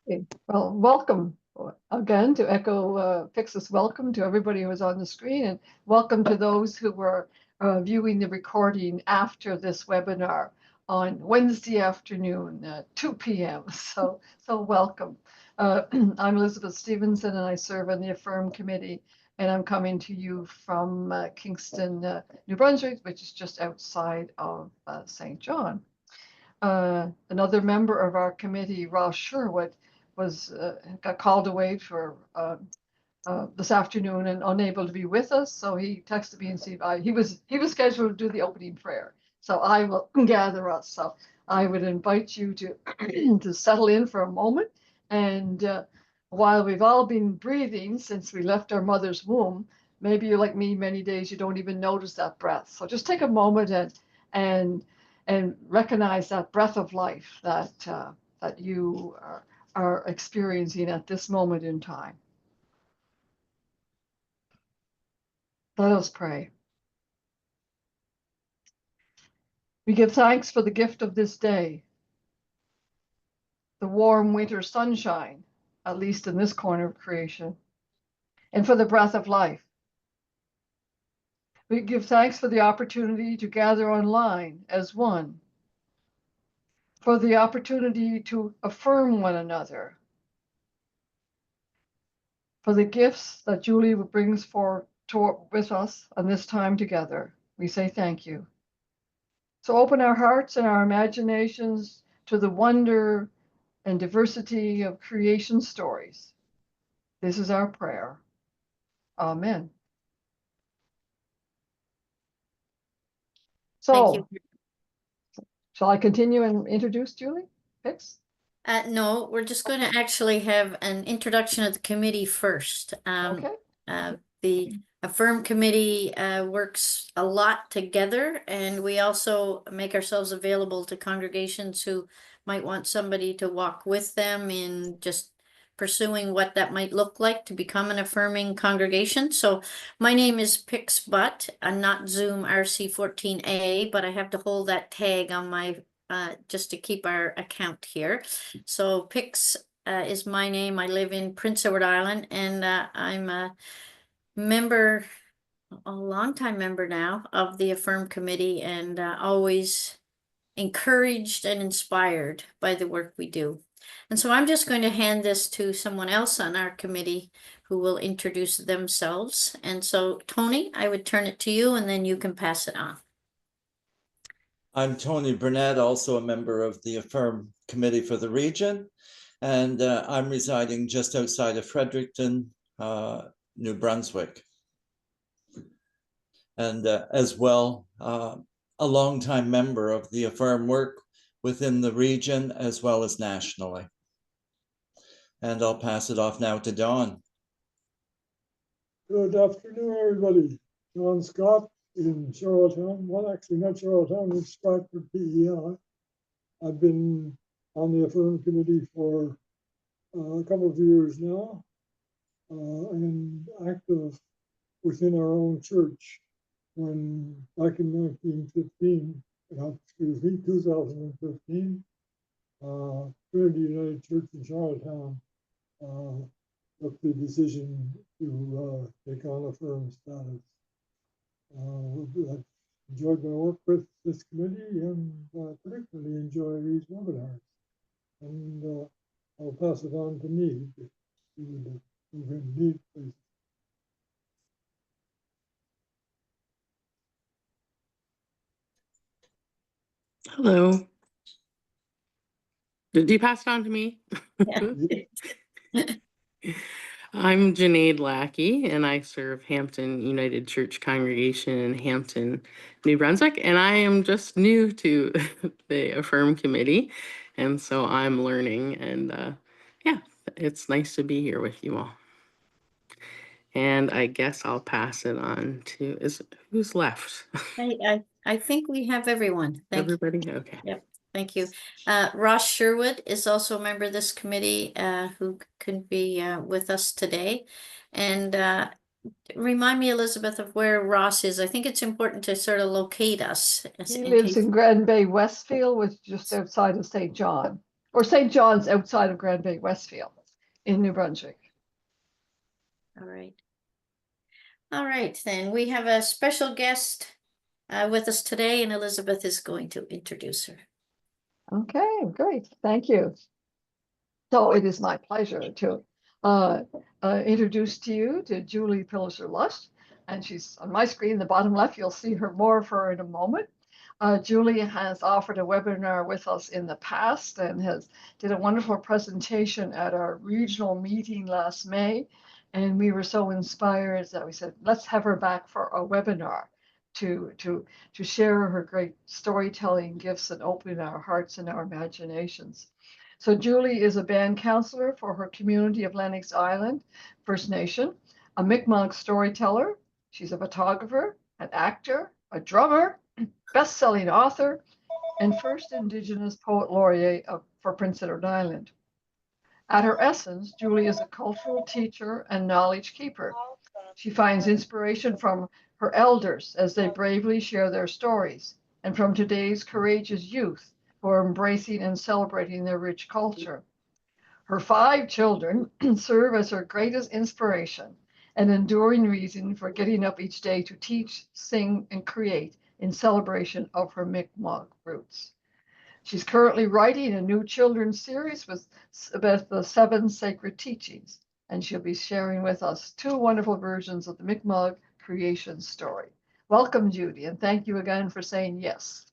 Okay. Well, welcome again to echo Pix's welcome to everybody who was on the screen, and welcome to those who were viewing the recording after this webinar on Wednesday afternoon at 2 p.m. So welcome. I'm Elizabeth Stevenson, and I serve on the Affirm committee, and I'm coming to you from Kingston, New Brunswick, which is just outside of St. John. Another member of our committee, Ross Sherwood, got called away for this afternoon and unable to be with us. So he texted me and said he was scheduled to do the opening prayer. So I will gather us. So I would invite you to to settle in for a moment. And while we've all been breathing since we left our mother's womb, maybe you're like me, many days you don't even notice that breath. So just take a moment and recognize that breath of life that you are experiencing at this moment in time. Let us pray. We give thanks for the gift of this day, the warm winter sunshine, at least in this corner of creation, and for the breath of life. We give thanks for the opportunity to gather online as one, for the opportunity to affirm one another, for the gifts that Julie brings forth with us on this time together. We say thank you. So open our hearts and our imaginations to the wonder and diversity of creation stories. This is our prayer. Amen. So, shall I continue and introduce Julie Pix? No, we're just going to actually have an introduction of the committee first. Okay. The Affirm committee works a lot together, and we also make ourselves available to congregations who might want somebody to walk with them in just pursuing what that might look like to become an affirming congregation. So my name is Pix Butt. I'm not Zoom RC14A, but I have to hold that tag on my just to keep our account here. So Pix is my name. I live in Prince Edward Island, and I'm a member, a longtime member now of the Affirm committee, and always encouraged and inspired by the work we do. And so I'm just going to hand this to someone else on our committee who will introduce themselves. And so, Tony, I would turn it to you, and then you can pass it on. I'm Tony Burnett, also a member of the Affirm committee for the region, and I'm residing just outside of Fredericton, New Brunswick. And as well, a longtime member of the Affirm work within the region as well as nationally. And I'll pass it off now to Don. Good afternoon, everybody. Don Scott in Charlottetown. Well, actually not Charlottetown, it's Stratford, PEI. I've been on the Affirm committee for a couple of years now, and active within our own church. When back in 2015, Trinity United Church in Charlottetown took the decision to take on Affirm status. I've enjoyed my work with this committee, and particularly enjoy these webinars. And I'll pass it on to Neve. If you would move in, Neve, please. Hello. Did you pass it on to me? Yeah. I'm Janaid Lackey, and I serve Hampton United Church Congregation in Hampton, New Brunswick, and I am just new to the Affirm committee, and so I'm learning, and yeah, it's nice to be here with you all. And I guess I'll pass it on to, who's left? I think we have everyone. Everybody? Okay. Yep. Thank you. Ross Sherwood is also a member of this committee who can be with us today. And remind me, Elizabeth, of where Ross is. I think it's important to sort of locate us. He lives in Grand Bay, Westfield, which is just outside of St. John. or St. John's outside of Grand Bay, Westfield in New Brunswick. All right. All right, then we have a special guest with us today, and Elizabeth is going to introduce her. Okay, great. Thank you. So it is my pleasure to introduce to you to Julie Pellissier-Lush, and she's on my screen, the bottom left. You'll see her more of her in a moment. Julie has offered a webinar with us in the past and did a wonderful presentation at our regional meeting last May. And we were so inspired that we said, let's have her back for a webinar to share her great storytelling gifts and open our hearts and our imaginations. So Julie is a band counselor for her community of Lennox Island First Nation, a Mi'kmaq storyteller. She's a photographer, an actor, a drummer, best-selling author, and first Indigenous Poet Laureate for Prince Edward Island. At her essence, Julie is a cultural teacher and knowledge keeper. She finds inspiration from her elders as they bravely share their stories, and from today's courageous youth who are embracing and celebrating their rich culture. Her 5 children serve as her greatest inspiration, an enduring reason for getting up each day to teach, sing, and create in celebration of her Mi'kmaq roots. She's currently writing a new children's series about the 7 sacred teachings, and she'll be sharing with us 2 wonderful versions of the Mi'kmaq creation story. Welcome, Judy, and thank you again for saying yes.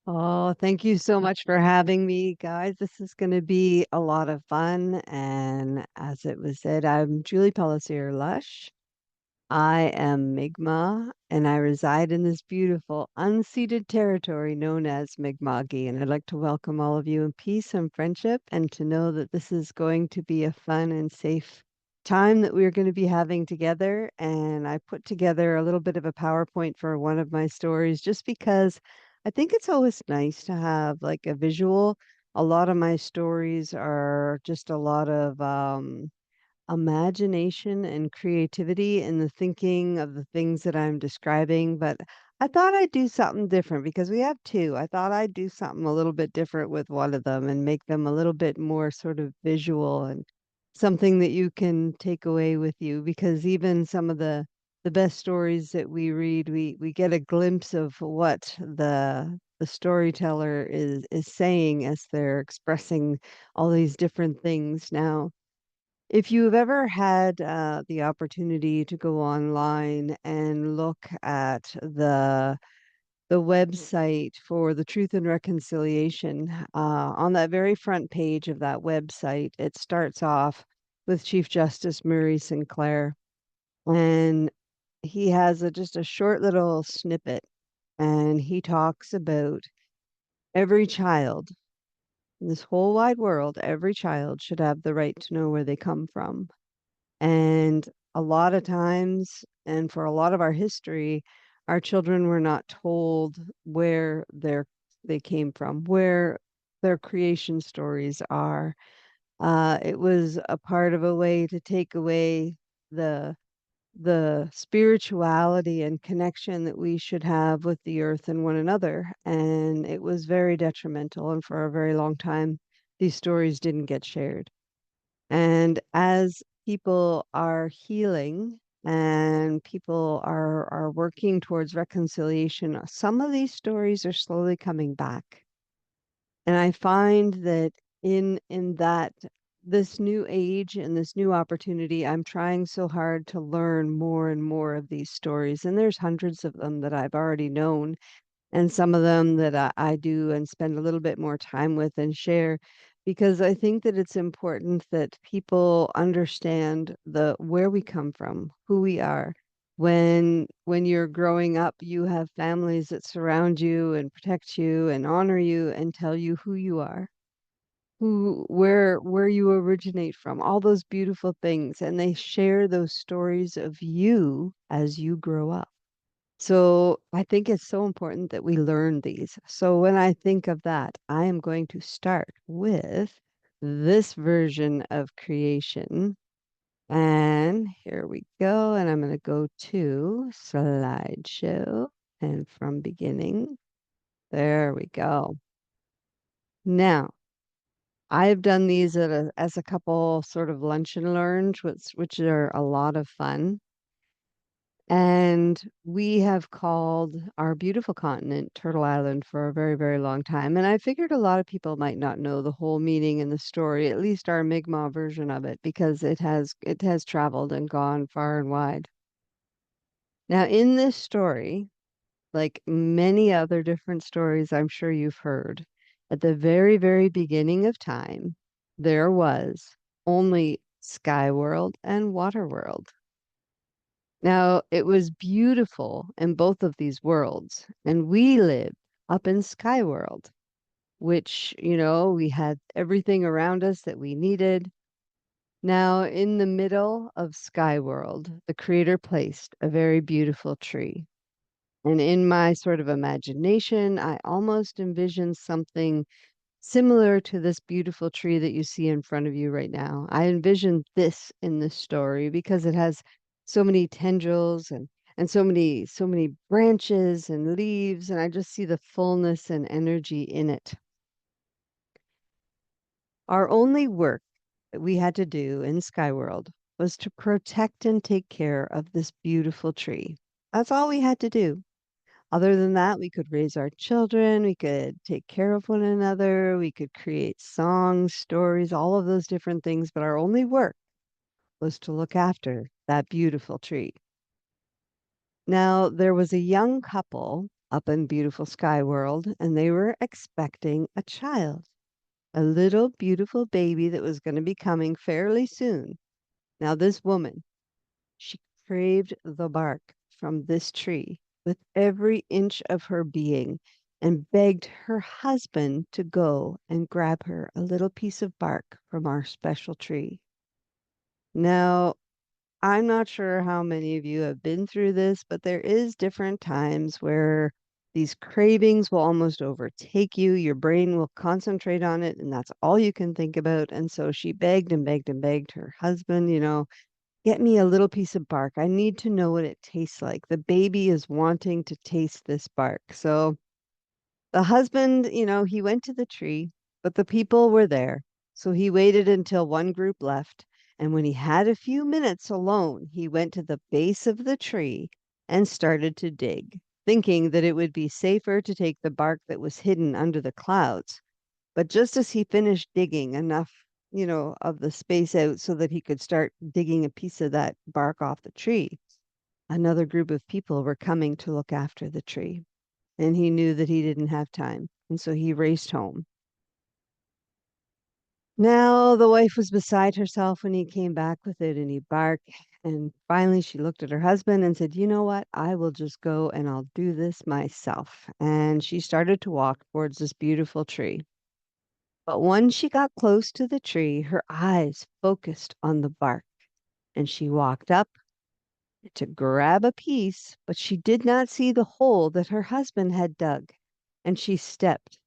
Oh, thank you so much for having me, guys. This is going to be a lot of fun. And as it was said, I'm Julie Pellissier-Lush. I am Mi'kmaq, and I reside in this beautiful unceded territory known as Mi'kma'ki. And I'd like to welcome all of you in peace and friendship, and to know that this is going to be a fun and safe time that we're going to be having together. And I put together a little bit of a PowerPoint for one of my stories just because I think it's always nice to have like a visual. A lot of my stories are just a lot of imagination and creativity in the thinking of the things that I'm describing, but I thought I'd do something different because we have 2. I thought I'd do something a little bit different with one of them and make them a little bit more sort of visual and something that you can take away with you, because even some of the best stories that we read, we get a glimpse of what the storyteller is saying as they're expressing all these different things. Now, if you've ever had the opportunity to go online and look at the website for the Truth and Reconciliation, on that very front page of that website, it starts off with Chief Justice Murray Sinclair, and he has just a short little snippet, and he talks about every child in this whole wide world, every child should have the right to know where they come from. And a lot of times, and for a lot of our history, our children were not told where they came from, where their creation stories are. It was a part of a way to take away the spirituality and connection that we should have with the earth and one another. And it was very detrimental. And for a very long time, these stories didn't get shared. And as people are healing and people are working towards reconciliation, some of these stories are slowly coming back. And I find that in that this new age and this new opportunity, I'm trying so hard to learn more and more of these stories. And there's hundreds of them that I've already known, and some of them that I do and spend a little bit more time with and share, because I think that it's important that people understand where we come from, who we are. When you're growing up, you have families that surround you and protect you and honor you and tell you who you are, where you originate from, all those beautiful things, and they share those stories of you as you grow up. So I think it's so important that we learn these. So when I think of that, I am going to start with this version of creation. And here we go. And I'm going to go to slideshow and from beginning. There we go. Now, I've done these as a couple sort of lunch and learns, which are a lot of fun. And we have called our beautiful continent Turtle Island for a very, very long time. And I figured a lot of people might not know the whole meaning and the story, at least our Mi'kmaq version of it, because it has traveled and gone far and wide. Now, in this story, like many other different stories I'm sure you've heard, at the very, very beginning of time, there was only Sky World and Water World. Now, it was beautiful in both of these worlds, and we lived up in Sky World, which, we had everything around us that we needed. Now, in the middle of Sky World, the Creator placed a very beautiful tree. And in my sort of imagination, I almost envisioned something similar to this beautiful tree that you see in front of you right now. I envisioned this in this story because it has so many tendrils and so many branches and leaves, and I just see the fullness and energy in it. Our only work that we had to do in Skyworld was to protect and take care of this beautiful tree. That's all we had to do. Other than that, we could raise our children, we could take care of one another, we could create songs, stories, all of those different things, but our only work was to look after that beautiful tree. Now, there was a young couple up in beautiful Sky World, and they were expecting a child, a little beautiful baby that was going to be coming fairly soon. Now, this woman, she craved the bark from this tree with every inch of her being and begged her husband to go and grab her a little piece of bark from our special tree. Now, I'm not sure how many of you have been through this, but there is different times where these cravings will almost overtake you. Your brain will concentrate on it, and that's all you can think about. And so she begged and begged and begged her husband, get me a little piece of bark. I need to know what it tastes like. The baby is wanting to taste this bark. So the husband, he went to the tree, but the people were there. So he waited until one group left. And when he had a few minutes alone, he went to the base of the tree and started to dig, thinking that it would be safer to take the bark that was hidden under the clouds. But just as he finished digging enough, of the space out so that he could start digging a piece of that bark off the tree, another group of people were coming to look after the tree. And he knew that he didn't have time. And so he raced home. Now the wife was beside herself when he came back with it and he barked. And finally she looked at her husband and said, "You know what? I will just go and I'll do this myself." And she started to walk towards this beautiful tree. But when she got close to the tree, her eyes focused on the bark, and she walked up to grab a piece, but she did not see the hole that her husband had dug, and she slipped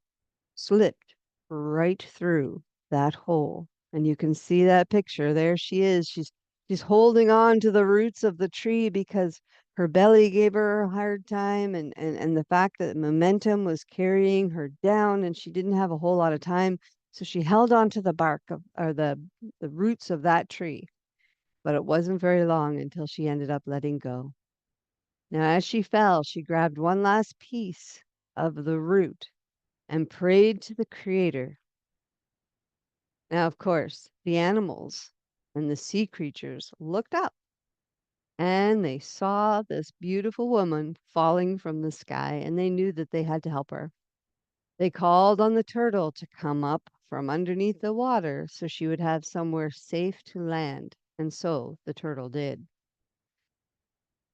right through that hole. And you can see that picture. There she is. She's holding on to the roots of the tree because her belly gave her a hard time and the fact that momentum was carrying her down and she didn't have a whole lot of time. So she held on to the bark of or the roots of that tree. But it wasn't very long until she ended up letting go. Now, as she fell, she grabbed one last piece of the root and prayed to the Creator. Now, of course, the animals and the sea creatures looked up and they saw this beautiful woman falling from the sky and they knew that they had to help her. They called on the turtle to come up from underneath the water so she would have somewhere safe to land, and so the turtle did.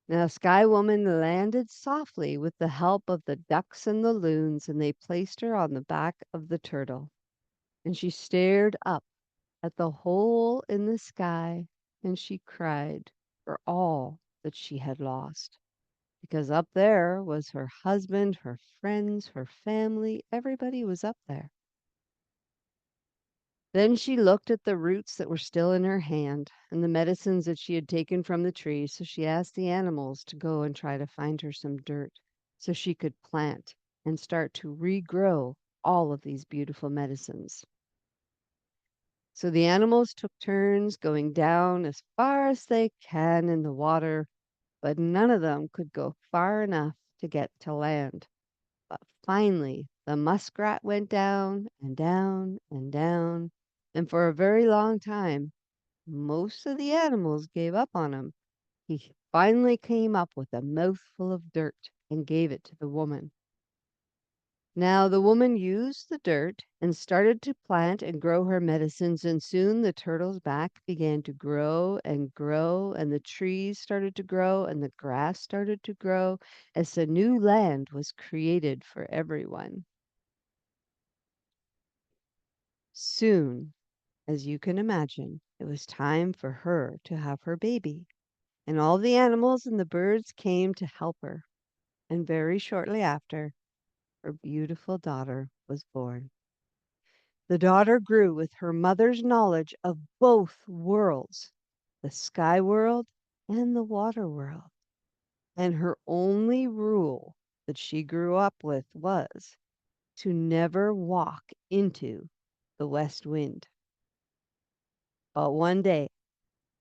Now, Sky Woman landed softly with the help of the ducks and the loons, and they placed her on the back of the turtle. And she stared up at the hole in the sky and she cried for all that she had lost. Because up there was her husband, her friends, her family, everybody was up there. Then she looked at the roots that were still in her hand and the medicines that she had taken from the tree, so she asked the animals to go and try to find her some dirt so she could plant and start to regrow all of these beautiful medicines. So the animals took turns going down as far as they can in the water, but none of them could go far enough to get to land. But finally, the muskrat went down and down and down, and for a very long time, most of the animals gave up on him. He finally came up with a mouthful of dirt and gave it to the woman. Now the woman used the dirt and started to plant and grow her medicines, and soon the turtle's back began to grow and grow, and the trees started to grow, and the grass started to grow as a new land was created for everyone. Soon, as you can imagine, it was time for her to have her baby, and all the animals and the birds came to help her. And very shortly after, her beautiful daughter was born. The daughter grew with her mother's knowledge of both worlds, the sky world and the water world. And her only rule that she grew up with was to never walk into the west wind. But one day,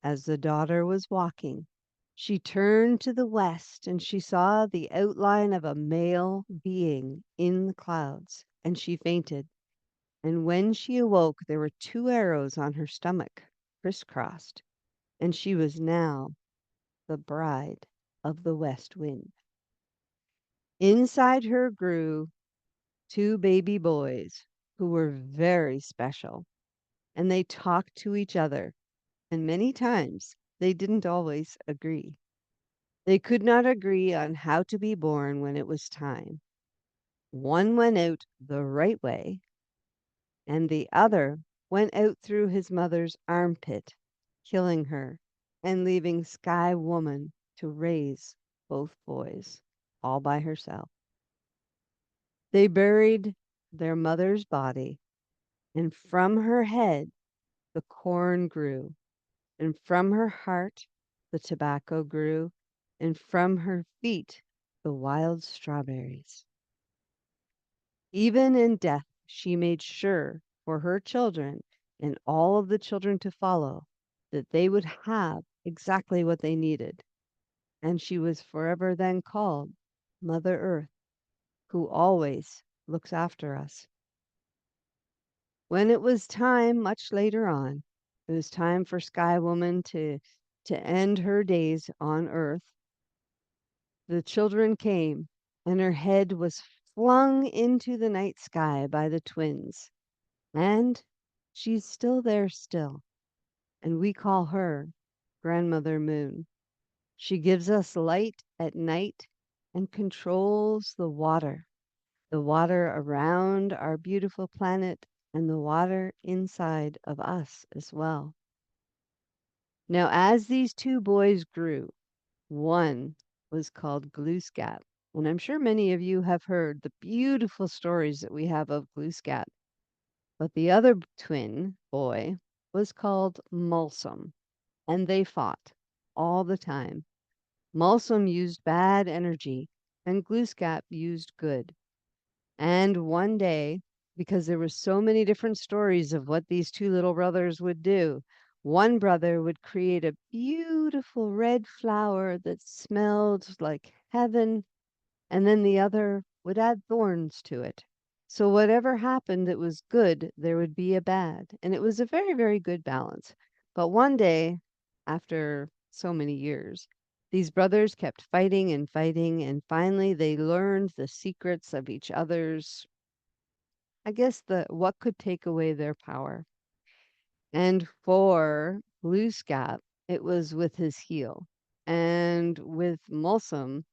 as the daughter was walking, she turned to the west and she saw the outline of a male being in the clouds, and she fainted. And when she awoke, there were 2 arrows on her stomach, crisscrossed, and she was now the bride of the west wind. Inside her grew 2 baby boys who were very special, and they talked to each other, and many times they didn't always agree. They could not agree on how to be born when it was time. One went out the right way, and the other went out through his mother's armpit, killing her and leaving Sky Woman to raise both boys all by herself. They buried their mother's body, and from her head the corn grew, and from her heart the tobacco grew, and from her feet the wild strawberries. Even in death, she made sure for her children and all of the children to follow that they would have exactly what they needed. And she was forever then called Mother Earth, who always looks after us. When it was time, much later on, it was time for Sky Woman to end her days on Earth. The children came, and her head was flung into the night sky by the twins. And she's still there still, and we call her Grandmother Moon. She gives us light at night and controls the water around our beautiful planet and the water inside of us as well. Now, as these 2 boys grew, one was called Glooskap, and I'm sure many of you have heard the beautiful stories that we have of Glooskap. But the other twin boy was called Mulsum, and they fought all the time. Mulsum used bad energy, and Glooskap used good. And one day, because there were so many different stories of what these 2 little brothers would do, one brother would create a beautiful red flower that smelled like heaven, and then the other would add thorns to it. So whatever happened that was good, there would be a bad. And it was a very, very good balance. But one day, after so many years, these brothers kept fighting and fighting, and finally they learned the secrets of each other's, I guess, what could take away their power. And for Glooskap, it was with his heel. And with Mulsum,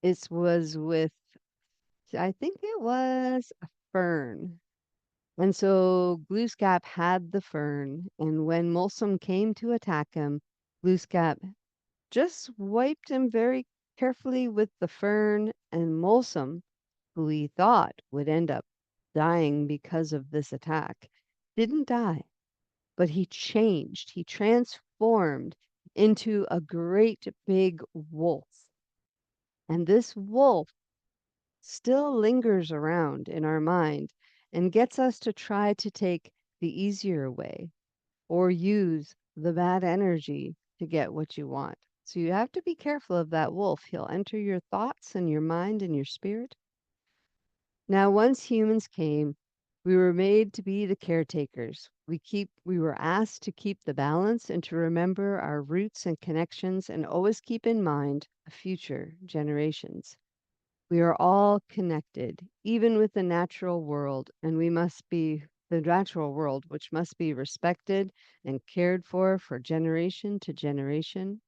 it was with, I think it was a fern. And so Glooskap had the fern, and when Mulsum came to attack him, Glooskap just wiped him very carefully with the fern, and Mulsum, who he thought would end up dying because of this attack, didn't die, but he changed. He transformed into a great big wolf. And this wolf still lingers around in our mind and gets us to try to take the easier way. or use the bad energy to get what you want. So you have to be careful of that wolf. He'll enter your thoughts and your mind and your spirit. Now, once humans came, we were made to be the caretakers. We were asked to keep the balance and to remember our roots and connections and always keep in mind the future generations. We are all connected, even with the natural world, and we must be the natural world, which must be respected and cared for generation to generation.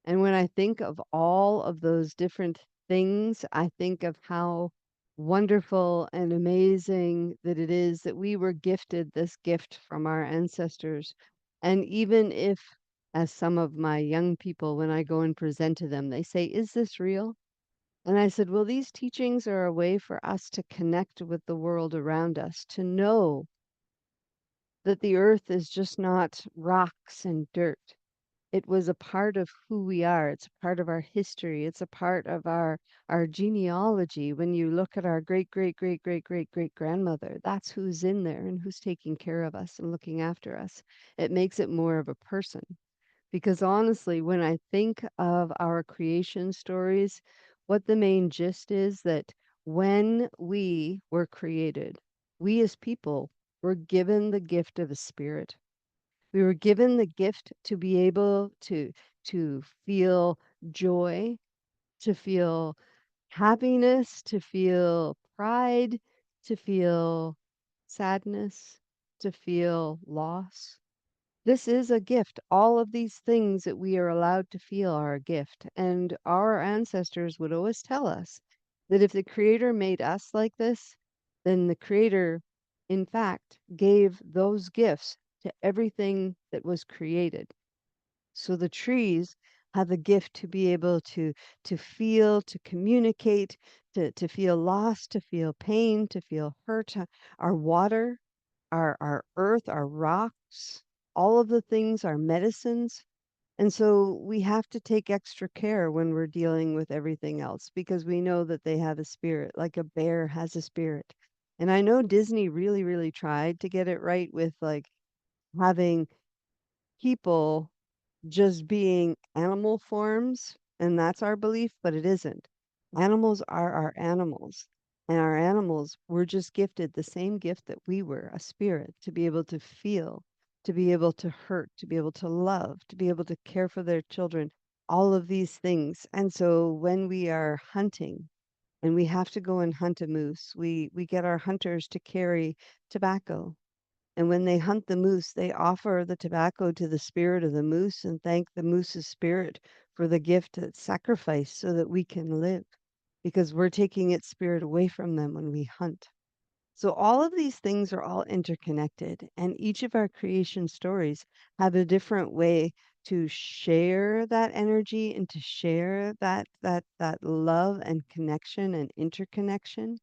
And when I think of all of those different things, I think of how wonderful and amazing that it is that we were gifted this gift from our ancestors. And even if, as some of my young people, when I go and present to them, they say, "Is this real?" And I said, "Well, these teachings are a way for us to connect with the world around us, to know that the earth is just not rocks and dirt. It was a part of who we are. It's a part of our history. It's a part of our genealogy. When you look at our great, great, great, great, great, great grandmother, that's who's in there and who's taking care of us and looking after us. It makes it more of a person. Because honestly, when I think of our creation stories, what the main gist is that when we were created, we as people were given the gift of a spirit. We were given the gift to be able to feel joy, to feel happiness, to feel pride, to feel sadness, to feel loss. This is a gift. All of these things that we are allowed to feel are a gift. And our ancestors would always tell us that if the Creator made us like this, then the Creator, in fact, gave those gifts to everything that was created. So the trees have the gift to be able to feel, to communicate, to feel loss, to feel pain, to feel hurt. Our water, our earth, our rocks, all of the things are medicines. And so we have to take extra care when we're dealing with everything else because we know that they have a spirit, like a bear has a spirit. And I know Disney really, really tried to get it right with like having people just being animal forms, and that's our belief, but it isn't. Animals are our animals, and our animals were just gifted the same gift that we were, a spirit, to be able to feel, to be able to hurt, to be able to love, to be able to care for their children, all of these things. And so when we are hunting, and we have to go and hunt a moose, we get our hunters to carry tobacco, and when they hunt the moose, they offer the tobacco to the spirit of the moose and thank the moose's spirit for the gift that's sacrificed so that we can live, because we're taking its spirit away from them when we hunt. So all of these things are all interconnected, and each of our creation stories have a different way to share that energy and to share that love and connection and interconnection.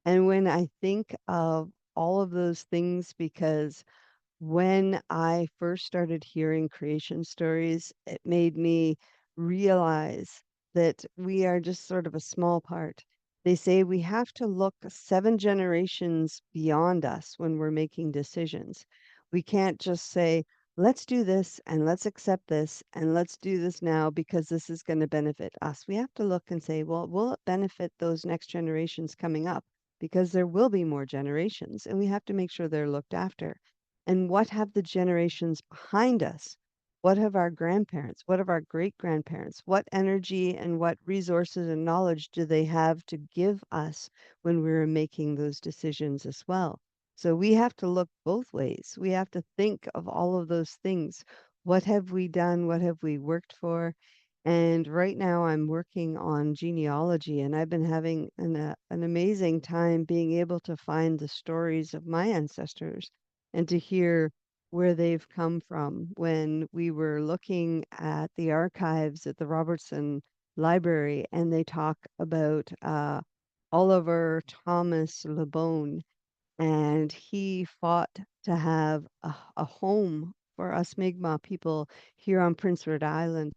And when I think of all of those things, because when I first started hearing creation stories, it made me realize that we are just sort of a small part. They say we have to look 7 generations beyond us when we're making decisions. We can't just say, let's do this and let's accept this and let's do this now because this is going to benefit us. We have to look and say, well, will it benefit those next generations coming up? Because there will be more generations and we have to make sure they're looked after. And what have the generations behind us? What have our grandparents? What have our great grandparents? What energy and what resources and knowledge do they have to give us when we're making those decisions as well? So we have to look both ways. We have to think of all of those things. What have we done? What have we worked for? And right now I'm working on genealogy, and I've been having an amazing time being able to find the stories of my ancestors and to hear where they've come from. When we were looking at the archives at the Robertson Library, and they talk about Oliver Thomas LeBone, and he fought to have a home for us Mi'kmaq people here on Prince Edward Island,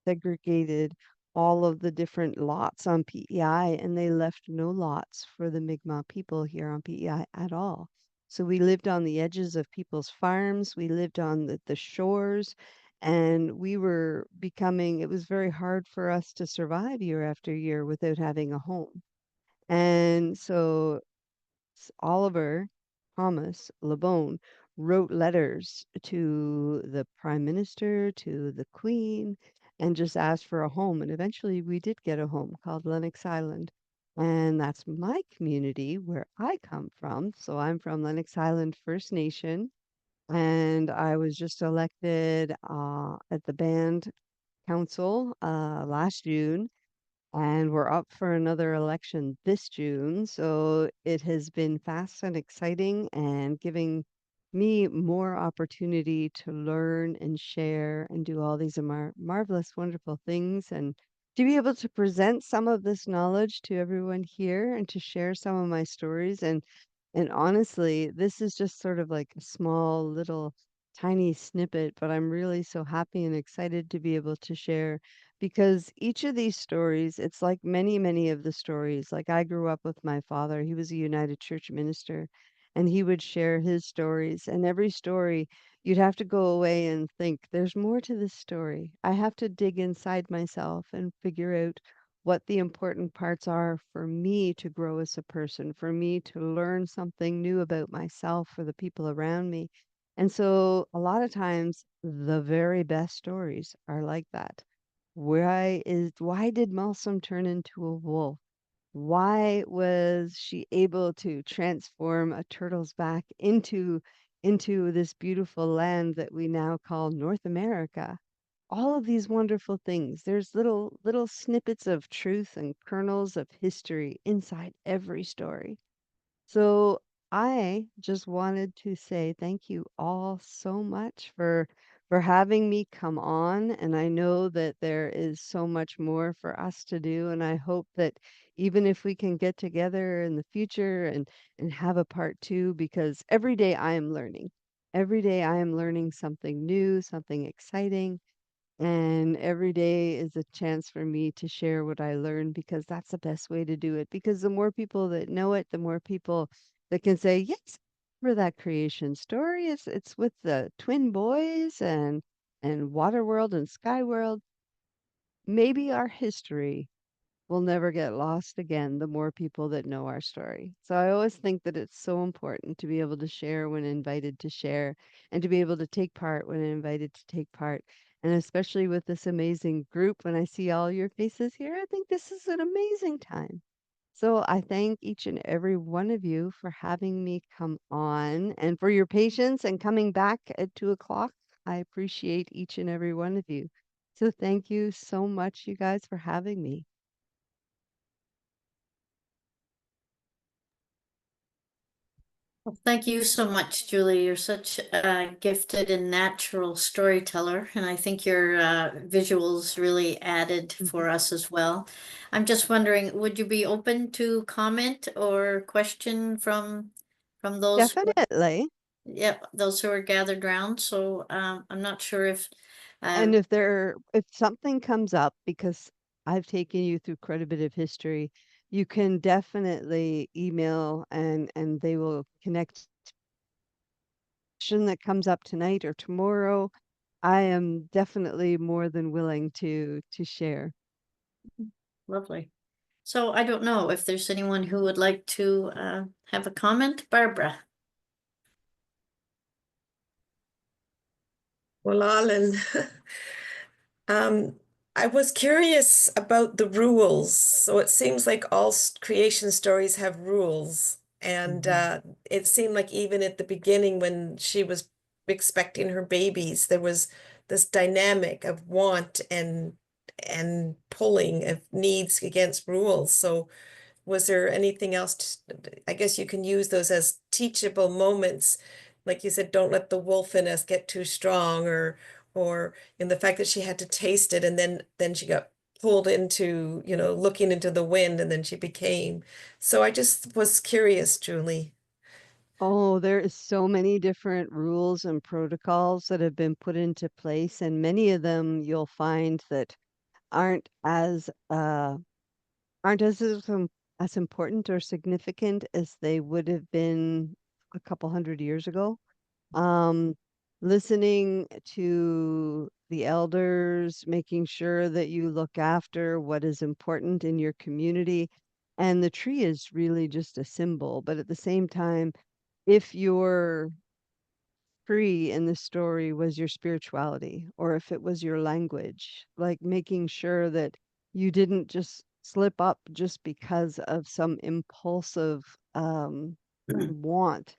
segregated all of the different lots on PEI, and they left no lots for the Mi'kmaq people here on PEI at all. So we lived on the edges of people's farms. We lived on the shores, and we were becoming, it was very hard for us to survive year after year without having a home. And so Oliver Thomas LeBone wrote letters to the prime minister, to the queen, and just asked for a home. And eventually we did get a home called Lennox Island. And that's my community where I come from. So I'm from Lennox Island First Nation. And I was just elected at the Band Council last June, and we're up for another election this June. So it has been fast and exciting and giving me more opportunity to learn and share and do all these marvelous, wonderful things, and to be able to present some of this knowledge to everyone here and to share some of my stories. And honestly, this is just sort of like a small little tiny snippet, but I'm really so happy and excited to be able to share, because each of these stories, it's like many, many of the stories. Like I grew up with my father, he was a United Church minister, and he would share his stories. And every story, you'd have to go away and think, there's more to this story. I have to dig inside myself and figure out what the important parts are for me to grow as a person, for me to learn something new about myself or the people around me. And so a lot of times, the very best stories are like that. Why did Malsum turn into a wolf? Why was she able to transform a turtle's back into this beautiful land that we now call North America? All of these wonderful things. There's little snippets of truth and kernels of history inside every story. So I just wanted to say thank you all so much for having me come on, and I know that there is so much more for us to do, and I hope that even if we can get together in the future and have a part two, because every day I am learning. Every day I am learning something new, something exciting, and every day is a chance for me to share what I learned, because that's the best way to do it. Because the more people that know it, the more people that can say, yes, for that creation story. It's with the twin boys and Waterworld and Skyworld. Maybe our history will never get lost again, the more people that know our story. So I always think that it's so important to be able to share when invited to share, and to be able to take part when invited to take part. And especially with this amazing group, when I see all your faces here, I think this is an amazing time. So I thank each and every one of you for having me come on and for your patience and coming back at 2 o'clock. I appreciate each and every one of you. So thank you so much, you guys, for having me. Well, thank you so much, Julie. You're such a gifted and natural storyteller, and I think your visuals really added for us as well. I'm just wondering, would you be open to comment or question from those Definitely. those who are gathered round? So I'm not sure if And if something comes up, because I've taken you through quite a bit of history, you can definitely email and they will connect that comes up tonight or tomorrow. I am definitely more than willing to share. lovely. So I don't know if there's anyone who would like to have a comment. Barbara. Well, Alan, I was curious about the rules. So it seems like all creation stories have rules. And it seemed like even at the beginning, when she was expecting her babies, there was this dynamic of want and pulling of needs against rules. So was there anything else I guess you can use those as teachable moments. Like you said, don't let the wolf in us get too strong, or in the fact that she had to taste it, and then she got pulled into, looking into the wind, and then she became. So I just was curious, Julie. Oh, there is so many different rules and protocols that have been put into place, and many of them you'll find that aren't as aren't as important or significant as they would have been a couple hundred years ago. Listening to the elders, making sure that you look after what is important in your community. And the tree is really just a symbol, but at the same time, if your tree in the story was your spirituality, or if it was your language, like making sure that you didn't just slip up just because of some impulsive want,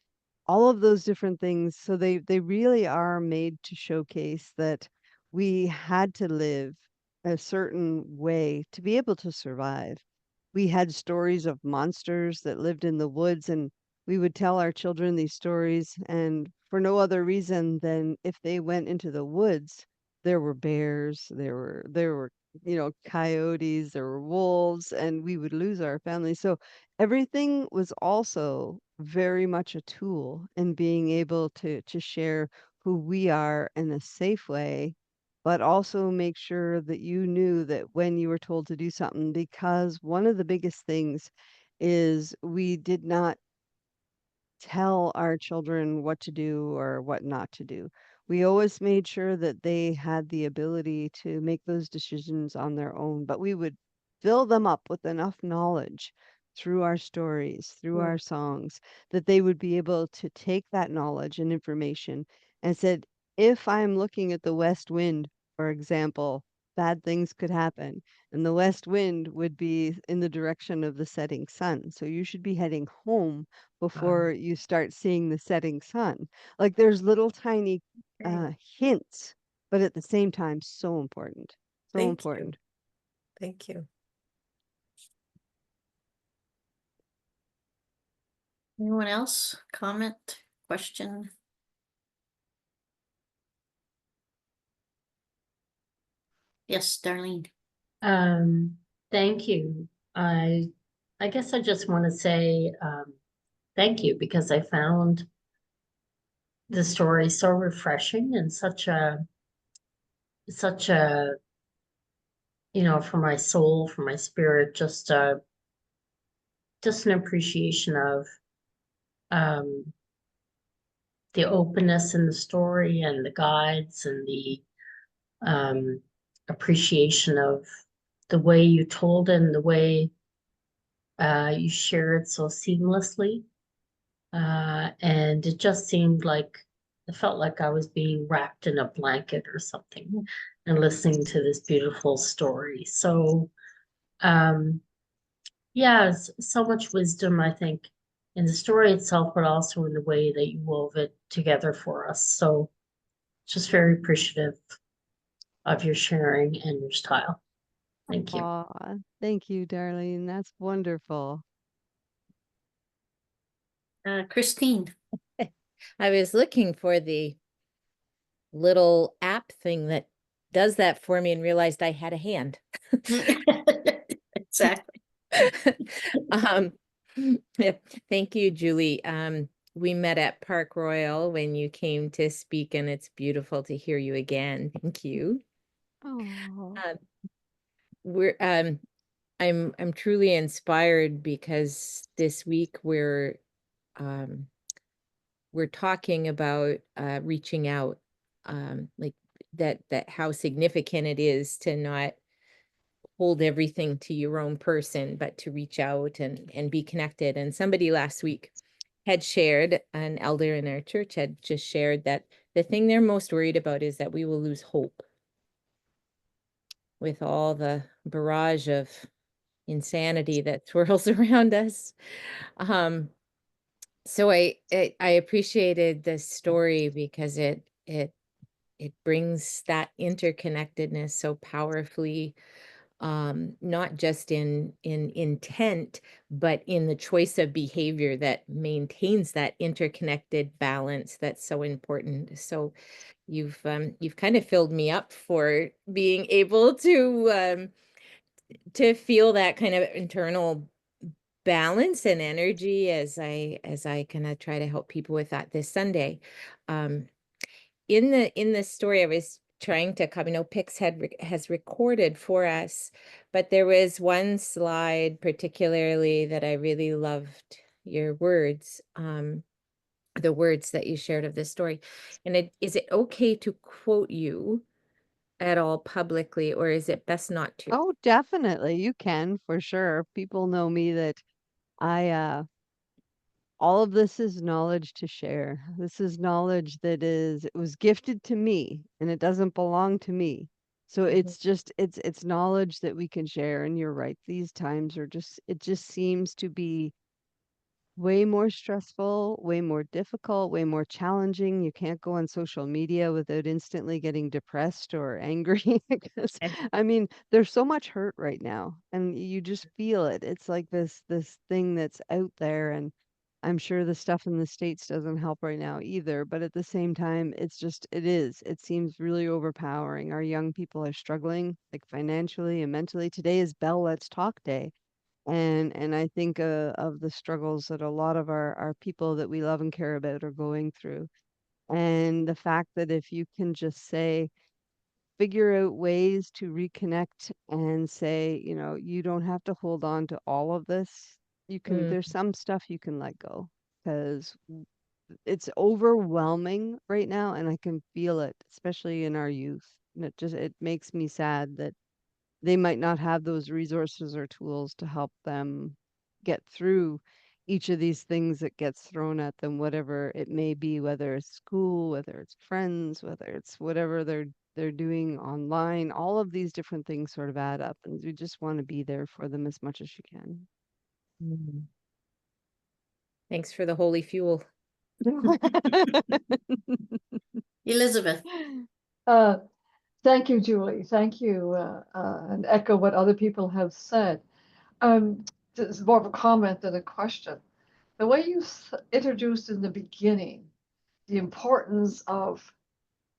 all of those different things. So they really are made to showcase that we had to live a certain way to be able to survive. We had stories of monsters that lived in the woods, and we would tell our children these stories, and for no other reason than if they went into the woods, there were bears, there were coyotes, there were wolves, and we would lose our family. So everything was also very much a tool in being able to share who we are in a safe way, but also make sure that you knew that when you were told to do something, because one of the biggest things is we did not tell our children what to do or what not to do. We always made sure that they had the ability to make those decisions on their own, but we would fill them up with enough knowledge through our stories, through our songs, that they would be able to take that knowledge and information and said, if I'm looking at the west wind, for example, bad things could happen. And the west wind would be in the direction of the setting sun. So you should be heading home before you start seeing the setting sun. Like there's little tiny hints, but at the same time, so important. So Thank you. important. Thank you. Anyone else? Comment, question? Yes, Darlene. Thank you. I guess I just want to say thank you, because I found the story so refreshing and such a for my soul, for my spirit, just an appreciation of the openness in the story and the guides and the appreciation of the way you told and the way you shared so seamlessly. And it just seemed like, it felt like I was being wrapped in a blanket or something and listening to this beautiful story. So, yeah, so much wisdom, I think, in the story itself, but also in the way that you wove it together for us. So just very appreciative of your sharing and your style. Thank you. Aw, thank you, Darlene. That's wonderful. Christine. I was looking for the little app thing that does that for me and realized I had a hand. Exactly. Yeah, thank you, Julie. We met at Park Royal when you came to speak, and it's beautiful to hear you again. Thank you. Oh, I'm truly inspired because this week we're talking about reaching out, like that how significant it is to not hold everything to your own person, but to reach out and be connected. And somebody last week had shared, an elder in our church had just shared that the thing they're most worried about is that we will lose hope with all the barrage of insanity that swirls around us. So I appreciated this story because it brings that interconnectedness so powerfully, not just in intent, but in the choice of behavior that maintains that interconnected balance that's so important. So you've kind of filled me up for being able to feel that kind of internal balance and energy as I kind of try to help people with that this Sunday. In the story, I was trying to copy. Pix has recorded for us, but there was one slide particularly that I really loved your words. the words that you shared of this story. And is it okay to quote you at all publicly, or is it best not to? Oh, definitely. You can for sure. People know me that all of this is knowledge to share. This is knowledge that it was gifted to me and it doesn't belong to me. So Mhm. it's knowledge that we can share. And you're right. These times are it just seems to be way more stressful, way more difficult, way more challenging. You can't go on social media without instantly getting depressed or angry because And I mean, there's so much hurt right now and you just feel it. It's like this thing that's out there, and I'm sure the stuff in the States doesn't help right now either, but at the same time, it seems really overpowering. Our young people are struggling like financially and mentally. Today is Bell Let's Talk Day. And I think of the struggles that a lot of our people that we love and care about are going through. And the fact that if you can just say, figure out ways to reconnect and say, you don't have to hold on to all of this. Mm, There's some stuff you can let go because it's overwhelming right now and I can feel it, especially in our youth. And it makes me sad that they might not have those resources or tools to help them get through each of these things that gets thrown at them, whatever it may be, whether it's school, whether it's friends, whether it's whatever they're doing online. All of these different things sort of add up, and you just want to be there for them as much as you can. mm. Thanks for the holy fuel. Elizabeth. Thank you, Julie. Thank you, and echo what other people have said. This is more of a comment than a question. The way you introduced in the beginning the importance of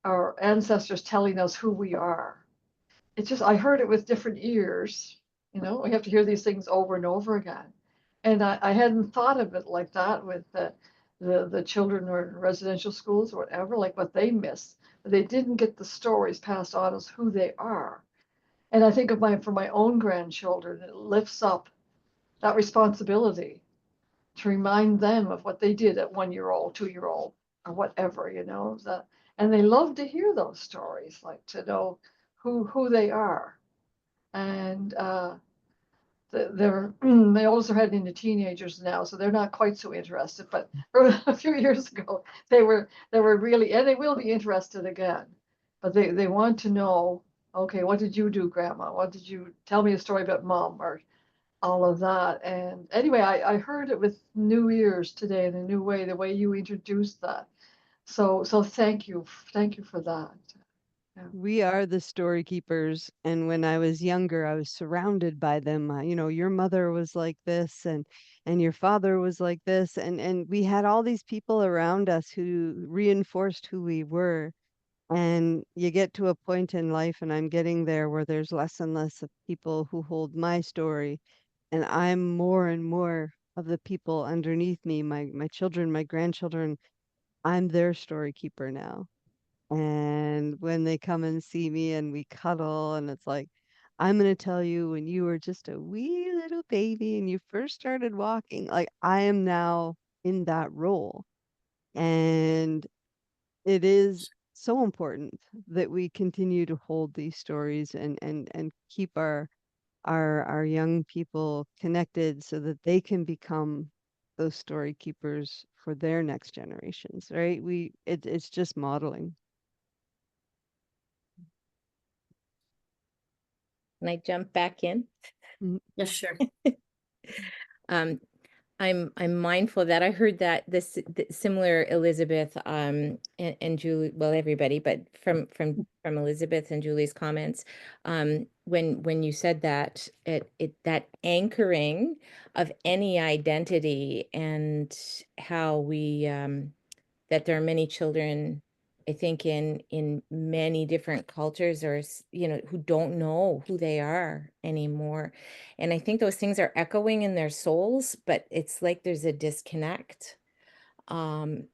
our ancestors telling us who we are. I heard it with different ears. We have to hear these things over and over again. And I hadn't thought of it like that with the children who are in residential schools or whatever, like what they missed. They didn't get the stories passed on as who they are. And I think for my own grandchildren, it lifts up that responsibility to remind them of what they did at 1 year old, 2 year old, or whatever, and they love to hear those stories, like to know who they are. And they also heading into teenagers now, so they're not quite so interested. But a few years ago, they were really, and they will be interested again. But they want to know, okay, what did you do, Grandma? What did you tell me a story about Mom, or all of that? And anyway, I heard it with new ears today in a new way, the way you introduced that. So thank you for that. Yeah. We are the story keepers, and when I was younger, I was surrounded by them. Your mother was like this, and your father was like this, and we had all these people around us who reinforced who we were. And you get to a point in life, and I'm getting there, where there's less and less of people who hold my story, and I'm more and more of the people underneath me, my children, my grandchildren. I'm their story keeper now. And when they come and see me and we cuddle, and it's like, I'm going to tell you when you were just a wee little baby and you first started walking, like I am now in that role. And it is so important that we continue to hold these stories and keep our young people connected so that they can become those story keepers for their next generations, right? It's just modeling. Can I jump back in? Yeah, sure. Um, I'm mindful of that. I heard that similar, Elizabeth, and Julie, well, everybody, but from Elizabeth and Julie's comments, when you said that that anchoring of any identity, and how we that there are many children, I think, in many different cultures, or who don't know who they are anymore. And I think those things are echoing in their souls, but it's like there's a disconnect. And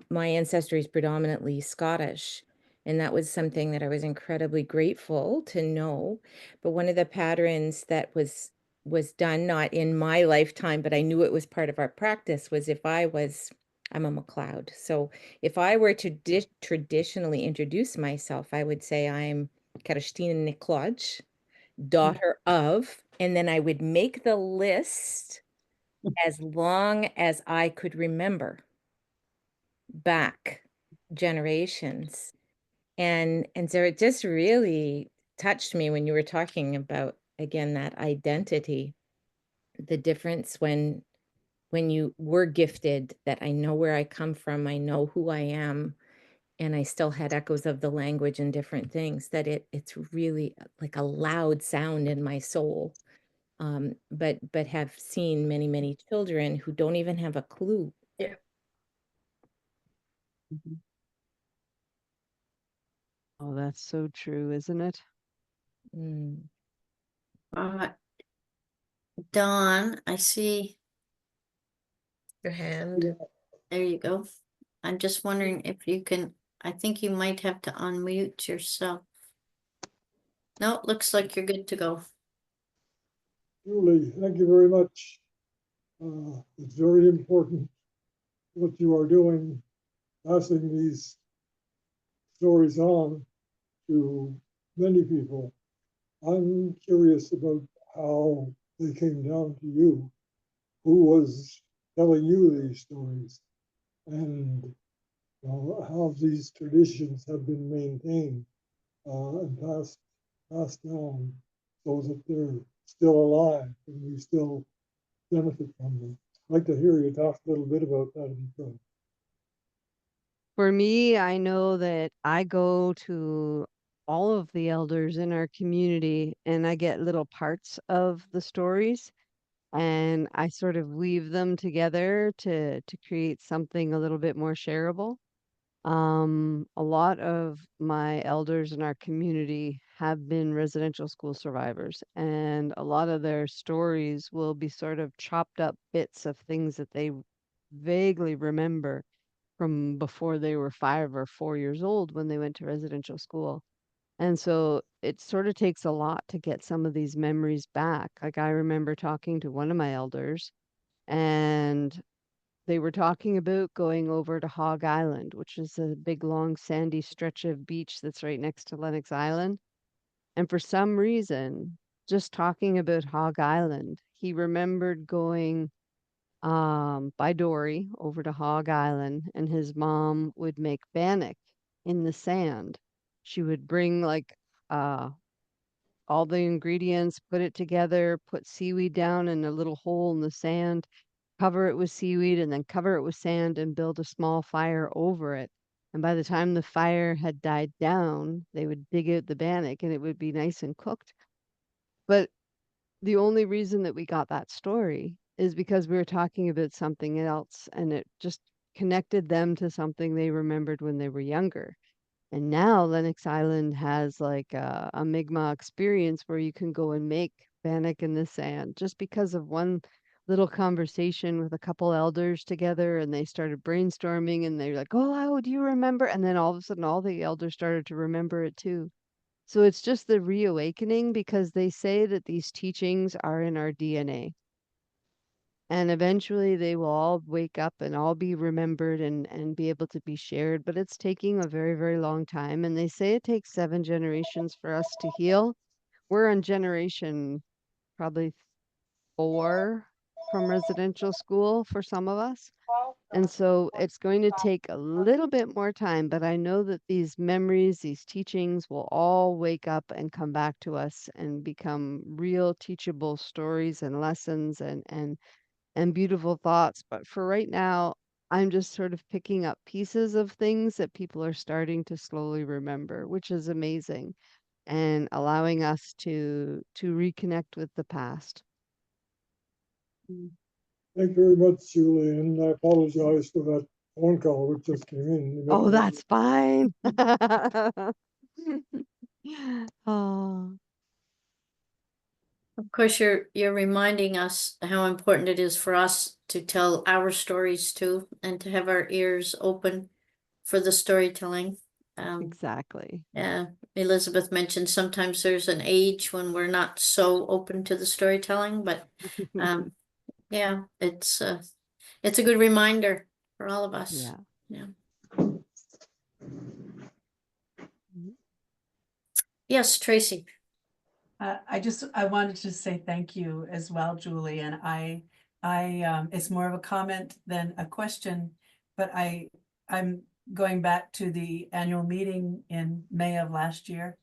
my ancestry is predominantly Scottish, and that was something that I was incredibly grateful to know. But one of the patterns that was was done, not in my lifetime, but I knew it was part of our practice, was if I'm a MacLeod. So if I were to traditionally introduce myself, I would say I'm Kerstina Niklodge, daughter of, and then I would make the list as long as I could remember back generations. And so it just really touched me when you were talking about, again, that identity, the difference when you were gifted, that I know where I come from, I know who I am, and I still had echoes of the language and different things, that it's really like a loud sound in my soul. But have seen many, many children who don't even have a clue. Yeah. Oh, that's so true, isn't it? Mm. Dawn, I see. Your hand. There you go. I'm just wondering if you can, I think you might have to unmute yourself. No, it looks like you're good to go. Julie, thank you very much. It's very important what you are doing, passing these stories on to many people. I'm curious about how they came down to you. Who was telling you these stories, and how these traditions have been maintained and passed down so that they're still alive and we still benefit from them. I'd like to hear you talk a little bit about that if you could. For me, I know that I go to all of the elders in our community and I get little parts of the stories and I sort of weave them together to create something a little bit more shareable. A lot of my elders in our community have been residential school survivors, and a lot of their stories will be sort of chopped up bits of things that they vaguely remember from before they were 5 or 4 years old when they went to residential school. And so it sort of takes a lot to get some of these memories back. Like I remember talking to one of my elders, and they were talking about going over to Hog Island, which is a big, long, sandy stretch of beach that's right next to Lennox Island. And for some reason, just talking about Hog Island, he remembered going by Dory over to Hog Island, and his mom would make bannock in the sand. She would bring like uh all the ingredients, put it together, put seaweed down in a little hole in the sand, cover it with seaweed, and then cover it with sand and build a small fire over it. And by the time the fire had died down, they would dig out the bannock and it would be nice and cooked. But the only reason that we got that story is because we were talking about something else and it just connected them to something they remembered when they were younger. And now Lennox Island has like a Mi'kmaq experience where you can go and make bannock in the sand just because of one little conversation with a couple elders together, and they started brainstorming and they're like, "Oh, how do you remember?" And then all of a sudden all the elders started to remember it too. So it's just the reawakening because they say that these teachings are in our DNA. And eventually they will all wake up and all be remembered and be able to be shared. But it's taking a very, very long time. And they say it takes 7 generations for us to heal. We're on generation probably 4 from residential school for some of us. And so it's going to take a little bit more time, but I know that these memories, these teachings will all wake up and come back to us and become real teachable stories and lessons and beautiful thoughts. But for right now, I'm just sort of picking up pieces of things that people are starting to slowly remember, which is amazing, and allowing us to reconnect with the past. Thank you very much, Julie, and I apologize for that phone call which just came in. Oh, that's fine. Oh, Of course, you're reminding us how important it is for us to tell our stories too, and to have our ears open for the storytelling. Exactly. Yeah, Elizabeth mentioned sometimes there's an age when we're not so open to the storytelling, but yeah, it's a good reminder for all of us. Yeah. Yeah. Yes, Tracy. I wanted to say thank you as well, Julie, and it's more of a comment than a question, but I'm going back to the annual meeting in May of last year,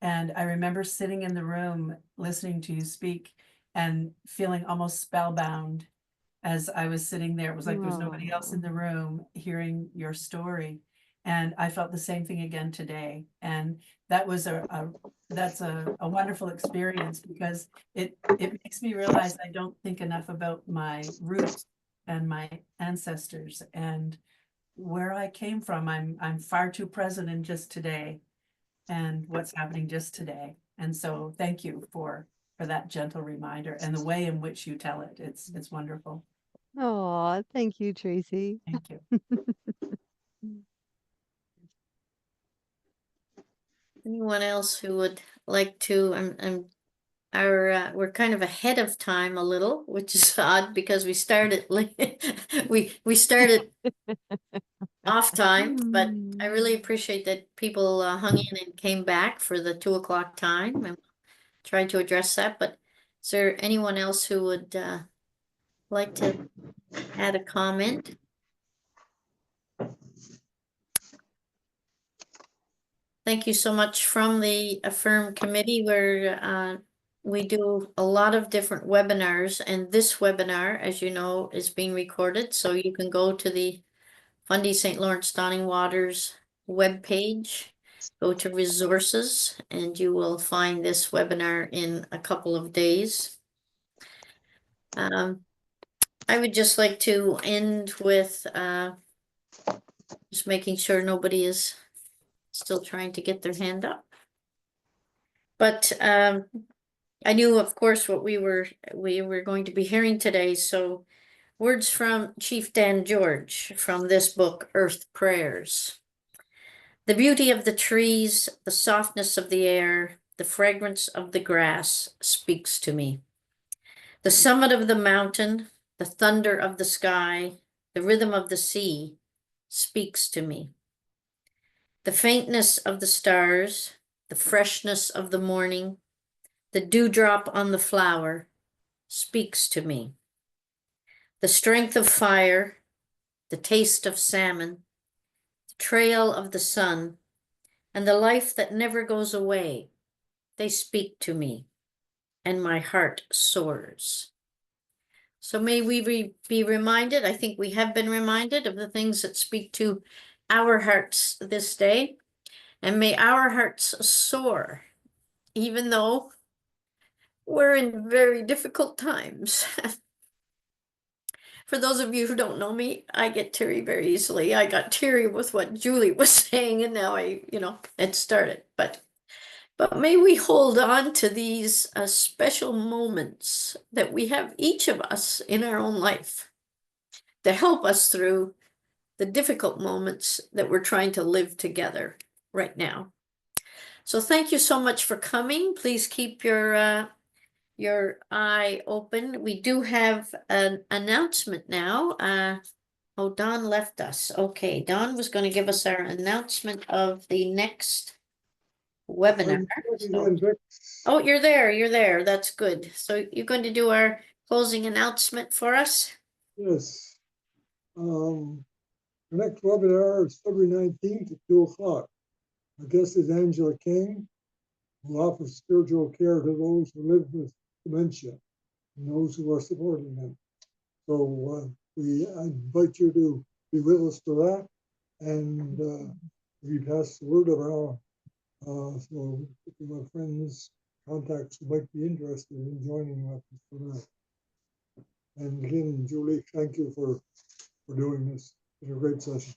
and I remember sitting in the room listening to you speak and feeling almost spellbound as I was sitting there. It was like there was nobody else in the room hearing your story, and I felt the same thing again today. And that was that's a wonderful experience, because it makes me realize I don't think enough about my roots and my ancestors and where I came from. I'm far too present in just today and what's happening just today. And so thank you for that gentle reminder and the way in which you tell it. It's wonderful. Oh, thank you, Tracy. Thank you. Anyone else who would like to? We're kind of ahead of time a little, which is odd because we started late. we started off time, but I really appreciate that people hung in and came back for the 2 o'clock time and tried to address that. But is there anyone else who would like to add a comment? Thank you so much. From the Affirm committee, where we do a lot of different webinars, and this webinar, as you know, is being recorded, so you can go to the Fundy St. Lawrence Dawning Waters webpage, go to resources, and you will find this webinar in a couple of days. I would just like to end with just making sure nobody is still trying to get their hand up. But I knew, of course, what we were going to be hearing today. So words from Chief Dan George from this book, Earth Prayers. The beauty of the trees, the softness of the air, the fragrance of the grass speaks to me. The summit of the mountain, the thunder of the sky, the rhythm of the sea speaks to me. The faintness of the stars, the freshness of the morning, the dewdrop on the flower speaks to me. The strength of fire, the taste of salmon, the trail of the sun, and the life that never goes away, they speak to me, and my heart soars. So may we be reminded, I think we have been reminded of the things that speak to our hearts this day, and may our hearts soar, even though we're in very difficult times. For those of you who don't know me, I get teary very easily. I got teary with what Julie was saying, and now it started. But may we hold on to these special moments that we have, each of us, in our own life, to help us through the difficult moments that we're trying to live together right now. So thank you so much for coming. Please keep your eye open. We do have an announcement now. Oh, Don left us. Okay, Don was going to give us our announcement of the next webinar. Oh, you're there. That's good. So you're going to do our closing announcement for us? Yes. The next webinar is February 19th at 2 o'clock. Our guest is Angela King, who offers spiritual care to those who live with dementia and those who are supporting them. So we invite you to be with us for that, and we pass the word around. So if you have friends, contacts who might be interested in joining us for that. And again, Julie, thank you for doing this. It's a great session.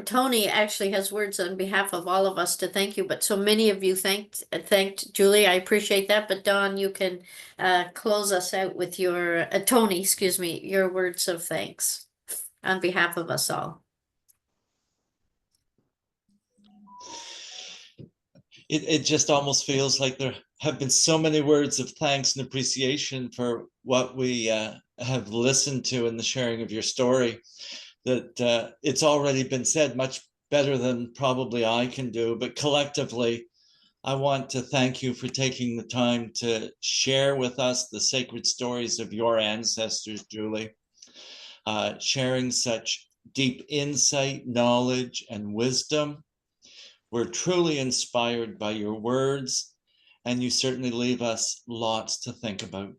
Tony actually has words on behalf of all of us to thank you, but so many of you thanked Julie. I appreciate that. But Don, you can close us out with your Tony, excuse me, your words of thanks on behalf of us all. it just almost feels like there have been so many words of thanks and appreciation for what we have listened to in the sharing of your story, that it's already been said much better than probably I can do. But collectively, I want to thank you for taking the time to share with us the sacred stories of your ancestors, Julie, sharing such deep insight, knowledge, and wisdom. We're truly inspired by your words, and you certainly leave us lots to think about.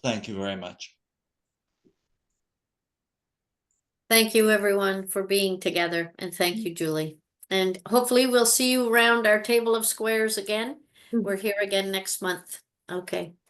Thank you very much. Thank you, everyone, for being together, and thank you, Julie. And hopefully we'll see you around our table of squares again. We're here again next month. Okay.